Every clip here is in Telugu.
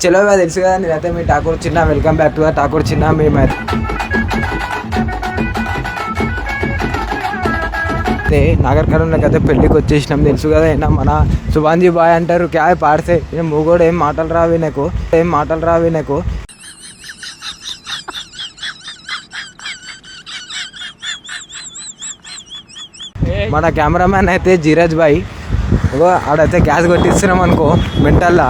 చలో తెలుసు కదా, నేనైతే మీ ఠాకూర్ చిన్న. Welcome back to the Thakur చిన్న. మేమైతే నాగర్ కర్నూలుకి అయితే పెళ్ళికి వచ్చేసినాం. తెలుసు కదా, అయినా మన సుభాన్జీ బాయ్ అంటారు క్యాయ్ పాడితే మూగోడు ఏం మాటలు రావి నాకు. మన కెమెరామ్యాన్ అయితే జీరాజ్ బాయ్. ఆడైతే గ్యాస్ కొట్టిస్తున్నాం అనుకో మెంటల్లా.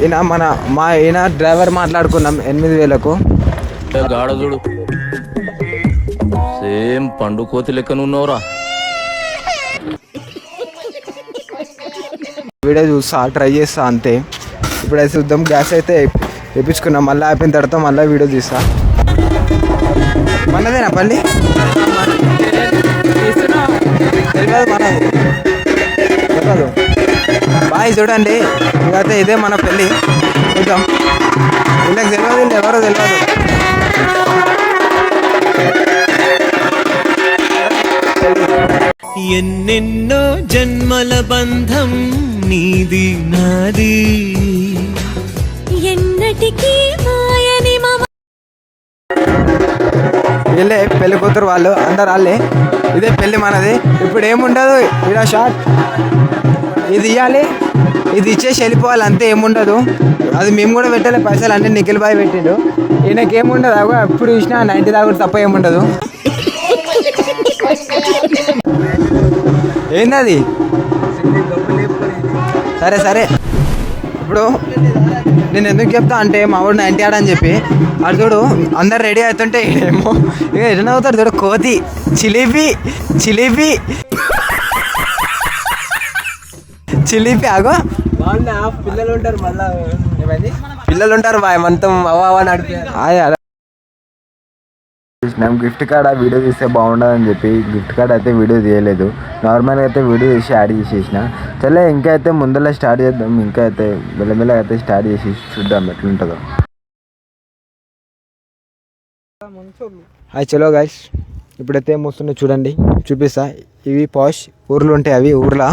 ఈయన డ్రైవర్ మాట్లాడుకున్నాం 8,000కు. గాడదుడు సేమ్ పండు కోతి లెక్కనున్నావురా. వీడియో చూస్తా, ట్రై చేస్తా అంతే. ఇప్పుడైతే చూద్దాం. గ్యాస్ అయితే వేయించుకున్నాం. మళ్ళీ అయిపోయిన తర్వాత మళ్ళీ వీడియో తీస్తా. మనదేనా పల్లి? తెలియదు. బాయ్ చూడండి, ఇంకైతే ఇదే మన పెళ్ళి. చూద్దాం. వీళ్ళకి తెలియదు, ఎవరో తెలియదు. ఎన్నెన్నో జన్మల బంధం నీది నాది, ఎన్నటికీ మాయని వీళ్ళే పెళ్లి కూతురు వాళ్ళు, అందరు వాళ్ళే. ఇదే పెళ్ళి మనది. ఇప్పుడు ఏముండదు, ఇలా షార్ట్ ఇది ఇవ్వాలి, ఇది ఇచ్చేసి వెళ్ళిపోవాలి అంతే. ఏముండదు. అది మేము కూడా పెట్టాలి పైసలు అన్నీ. నిఖిల్ బాయ్ పెట్టిండు. ఈయనకేముండదు. అగో ఎప్పుడు చూసినా 90 దాకా తప్ప ఏముండదు. ఏందది? సరే ఇప్పుడు నేను ఎందుకు చెప్తా అంటే, మా వాడు 90 ఆడని చెప్పి. అటు చూడు అందరు రెడీ అవుతుంటే ఏమో ఇక ఎట్లా అవుతాడు చూడు. కోతి చిలిపి ఆగో. పిల్లలు ఉంటారు, మళ్ళీ పిల్లలు ఉంటారు. మొత్తం అవ్వ నడిపి గిఫ్ట్ కార్డ్ వీడియో తీస్తే బాగుండదని చెప్పి గిఫ్ట్ కార్డ్ అయితే వీడియో తీయలేదు. నార్మల్గా అయితే వీడియో తీసి యాడ్ చేసేసిన. చల్లే ఇంకా అయితే ముందర స్టార్ట్ చేద్దాం. ఇంకా అయితే మెల్లమెల్లగా అయితే స్టార్ట్ చేసి చూద్దాం ఎట్లుంటుందో. హాయ్ చలో గైస్, ఇప్పుడైతే ఏమొస్తున్నాయి చూడండి, చూపిస్తా. ఇవి పాష్ ఊర్లు ఉంటాయి, అవి ఊర్లో.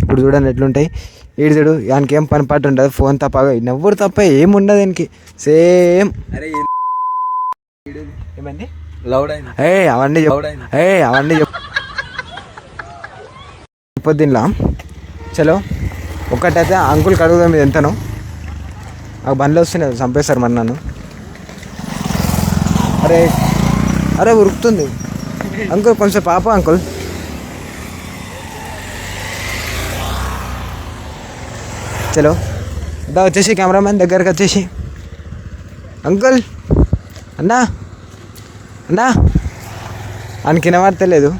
ఇప్పుడు చూడండి ఎట్లుంటాయి. ఈడు చూడు, దానికి ఏం పని పాటు ఉంటుంది. ఫోన్ తప్ప నవ్వుడు తప్ప ఏముండదు దానికి. సేమ్ ఏమండి అవన్నీ చెప్పొద్దు దీనిలా. చలో ఒక్కటైతే అంకుల్కి అడుగుదాం ఇది ఎంతనో. ఆ బండ్లు వస్తున్నాయి, చంపేస్తారు మరి నన్ను. అరే ఉరుకుతుంది అంకుల్, కొంచెం పాప అంకుల్. చలో దా వచ్చేసి కెమెరామ్యాన్ దగ్గరకు వచ్చేసి. అంకుల్ అన్నా అని కినవాడతలేదు.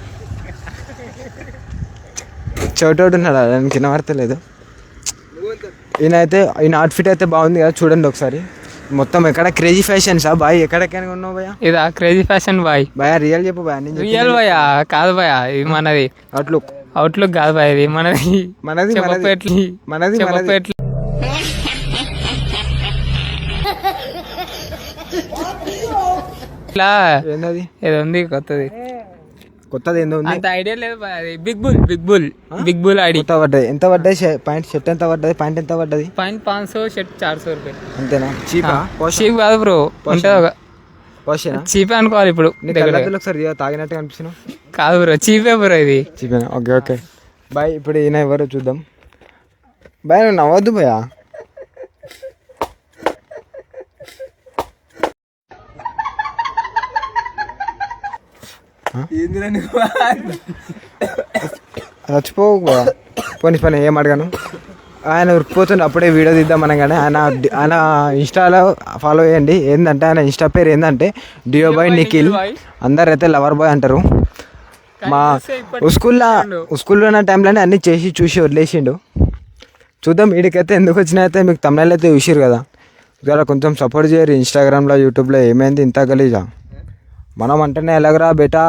చోటోడు ఉన్నాడు, అని కినవాడతలేదు. ఈయన అవుట్ఫిట్ అయితే బాగుంది కదా, చూడండి ఒకసారి. మొత్తం ఎక్కడ క్రేజీ ఫ్యాషన్సా బాయ్? ఎక్కడెక్కడ ఉన్నావు భయ్యా? ఇదా క్రేజీ ఫ్యాషన్ బాయ్? భయ్యా రియల్ చెప్పు భయ్యా. రియల్ భయ్యా కాదు భయ్యా, ఇది మనది. అవుట్లుక్ కాదు భయ్యా, ఇది మనది. ఇట్లా ఏదో ఉంది కొత్తది ఏందో ఉంది, అంత ఐడియా లేదు. బిగ్ బుల్ ఐడి పడ్డది. ఎంత పడ్డది? షర్ట్ ఎంత పడ్డది? ప్యాంట్ ఎంత పడ్డది? ప్యాంట్ 500, షర్ట్ 400 రూపాయలు. అంతేనా? చీప్ కాదు బ్రో, చీపే అనుకోవాలి. ఇప్పుడు ఒకసారి తాగినట్టు అనిపిస్తున్నావు. కాదు బ్రో, చీపే బ్రో, ఇది చీపేనా? Okay bye. ఇప్పుడు ఈయన ఎవరో చూద్దాం. బాయ్ నువ్వు నవ్వద్దు భయ్యా. చచ్చిపోవు పోనీ ఏం అడగాను. ఆయన ఉరికిపోతుండే అప్పుడే వీడియో తీద్దాం అనగానే. ఆయన ఇన్స్టాలో ఫాలో చేయండి. ఏంటంటే ఆయన ఇన్స్టా పేరు ఏంటంటే డియో బాయ్ నిఖిల్. అందరు అయితే లవర్ బాయ్ అంటారు. మా స్కూల్లో ఉన్న టైంలోనే అన్నీ చేసి చూసి వదిలేసిండు. చూద్దాం వీడికైతే ఎందుకు వచ్చినా. అయితే మీకు తమిళ అయితే చూసిరు కదా, ఇలా కొంచెం సపోర్ట్ చేయరు. ఇన్స్టాగ్రామ్లో యూట్యూబ్లో ఏమైంది ఇంత గలీజా? మనం అంటేనే ఎలాగరా బేటా.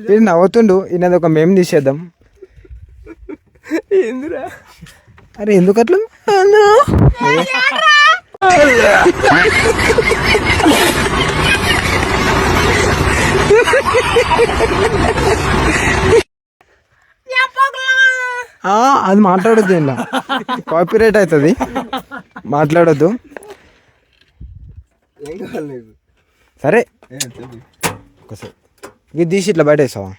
ఇది నవ్వుతుండు. ఈయనది ఒక మేము తీసేద్దాం. అరే ఎందుకు అట్లా? అది మాట్లాడొద్దు ఇలా కాపీరైట్ అవుతుంది మాట్లాడొద్దు సరే ఒకసారి ఇది తీసి ఇట్లా బయట వేసావా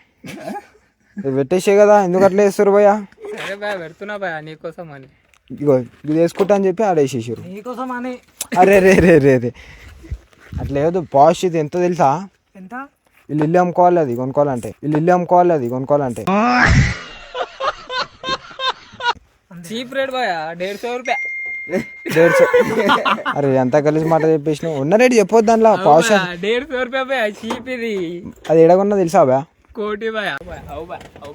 ఇది పెట్టేసే కదా ఎందుకు అట్లా వేస్తారు భయ్యా సరే భయ పెడుతున్నా భయ నీకోసం అని ఇగో ఇది వేసుకుంటా అని చెప్పి ఆడేసేసారు నీకోసం అని అరే రే రే రే రే అట్లా ఏదో పాష్ ఇది ఎంత తెలుసా ఎంత వీళ్ళు ఇల్లు అమ్ముకోవాలి అది కొనుక్కోవాలంటే చీప్ రేట్ భయ 150 రూపాయ 150 అరే ఎంత కలిసి మాట చెప్పేసిన ఉన్న రేటు చెప్పొద్దు దాంట్లో పాష్ 150 రూపాయ భయ చీప్ ఇది అది ఎడగొన్నా తెలుసా బా కోటి భయ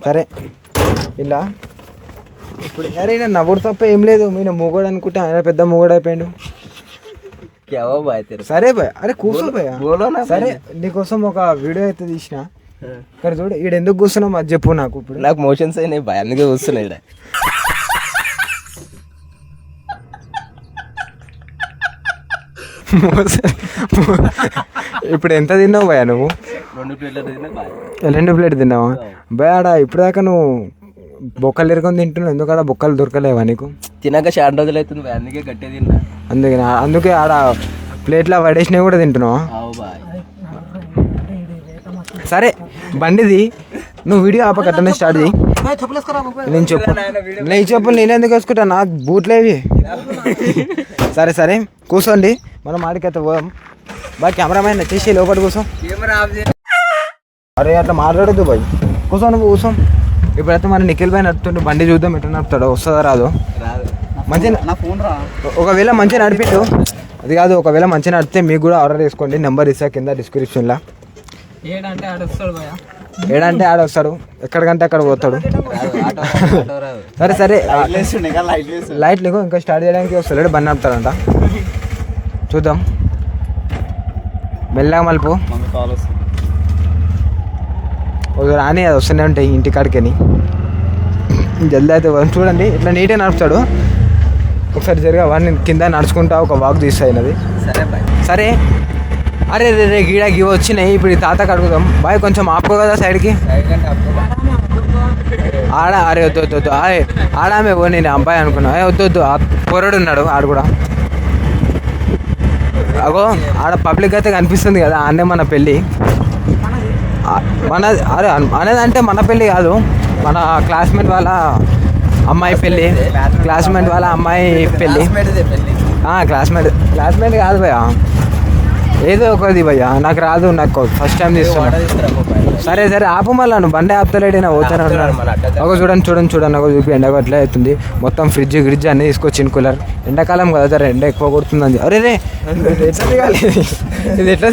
సరే ఇలా ఇప్పుడు అరే నేను నవ్వుడు తప్ప ఏం లేదు మీరు మూగోడు అనుకుంటే ఆయన పెద్ద మూగోడు అయిపోయాడు సరే భయ అరే కూర్చో భయ సరే నీకోసం ఒక వీడియో అయితే తీసిన ఇక్కడ చూడు ఈడ ఎందుకు కూర్చున్నావు అది చెప్పు నాకు ఇప్పుడు నాకు మోషన్స్ అయినాయి భయ అందుకే కూర్చున్నాయి ఈడ. ఇప్పుడు ఎంత తిన్నావు భయ నువ్వు 2 ప్లేట్లు తిన్నా భయ. 2 ప్లేట్ తిన్నావా భయ ఆడ ఇప్పుడు దాకా నువ్వు బొక్కలు ఎరుకొని తింటున్నావు ఎందుకలా బొక్కలు దొరకలేవా నీకు తినాక చాలా రోజులు అవుతుంది భయ అందుకే గట్టే తిన్నా. అందుకే ఆడ ప్లేట్లో పడేసినవి కూడా తింటున్నావా అవు బాయ్ సరే బండిది నువ్వు వీడియో ఆపకట్టనే స్టార్ట్ చేయి నేను చెప్పు నేను ఎందుకు వేసుకుంటా నాకు బూట్లేవి సరే సరే కూర్చోండి మనం ఆడికైతే పోదాం బాయ్ కెమెరామ్యాన్ వచ్చేసి లోపల కూర్చో అరే అట్లా మాట్లాడద్దు బాయ్ కూర్చో నువ్వు కూర్చోం ఇప్పుడైతే మన నిఖిల్ బాయ్ నడుపుతుంటే బండి చూద్దాం ఎట్లా నడుపుతాడో వస్తుందా రాదు మంచిగా ఒకవేళ మంచిగా నడిపిండు అది కాదు ఒకవేళ మంచిగా నడిపితే మీకు కూడా ఆర్డర్ చేసుకోండి నెంబర్ ఇస్తా కింద డిస్క్రిప్షన్లో ఏడంటే ఆడొస్తాడు భయ ఏడంటే ఆడ వస్తాడు ఎక్కడికంటే అక్కడ పోతాడు సరే సరే లైట్ లేకు ఇంకా స్టార్ట్ చేయడానికి వస్తాడు బండి నడుపుతాడంట చూద్దాం మెల్లగా మలుపు రాని అది వస్తూనే ఉంటాయి ఇంటికాడికని జల్దీ అయితే చూడండి ఇట్లా నీట్గా నడుపుతాడు ఒకసారి జరిగా వాడిని కింద నడుచుకుంటా ఒక వాక్ తీస్తాయినది సరే అరే రే రే గీడ గివ వచ్చినాయి ఇప్పుడు ఈ తాతకు అడుగుదాం బాయ్ కొంచెం ఆపుకో కదా సైడ్కి ఆడ అరే వద్దు వద్దు వద్దు అరే ఆడామే పో నేను అబ్బాయి అనుకున్నా వద్దు వద్దు పొరడు ఉన్నాడు ఆడు కూడా అగో ఆడ పబ్లిక్ అయితే కనిపిస్తుంది కదా ఆడనే మన పెళ్ళి మన అరే అనేది అంటే మన పెళ్ళి కాదు మన క్లాస్మేట్ వాళ్ళ అమ్మాయి పెళ్ళి క్లాస్మేట్ కాదు భయ్య ఏదో ఒకది భయ్య నాకు రాదు నాకు ఫస్ట్ టైం తీస్తున్నా సరే సరే ఆపు మళ్ళా నువ్వు బండి ఆపుతలేడు నా పోతానే ఉన్నాను ఒక చూడండి ఒక చూపి ఎండ అట్లా అవుతుంది మొత్తం ఫ్రిడ్జ్ అన్నీ తీసుకొచ్చింది కూలర్ ఎండాకాలం కదా సరే ఎండ ఎక్కువ కొడుతుందని అరే రే ఎట్లా ఇది ఎట్లా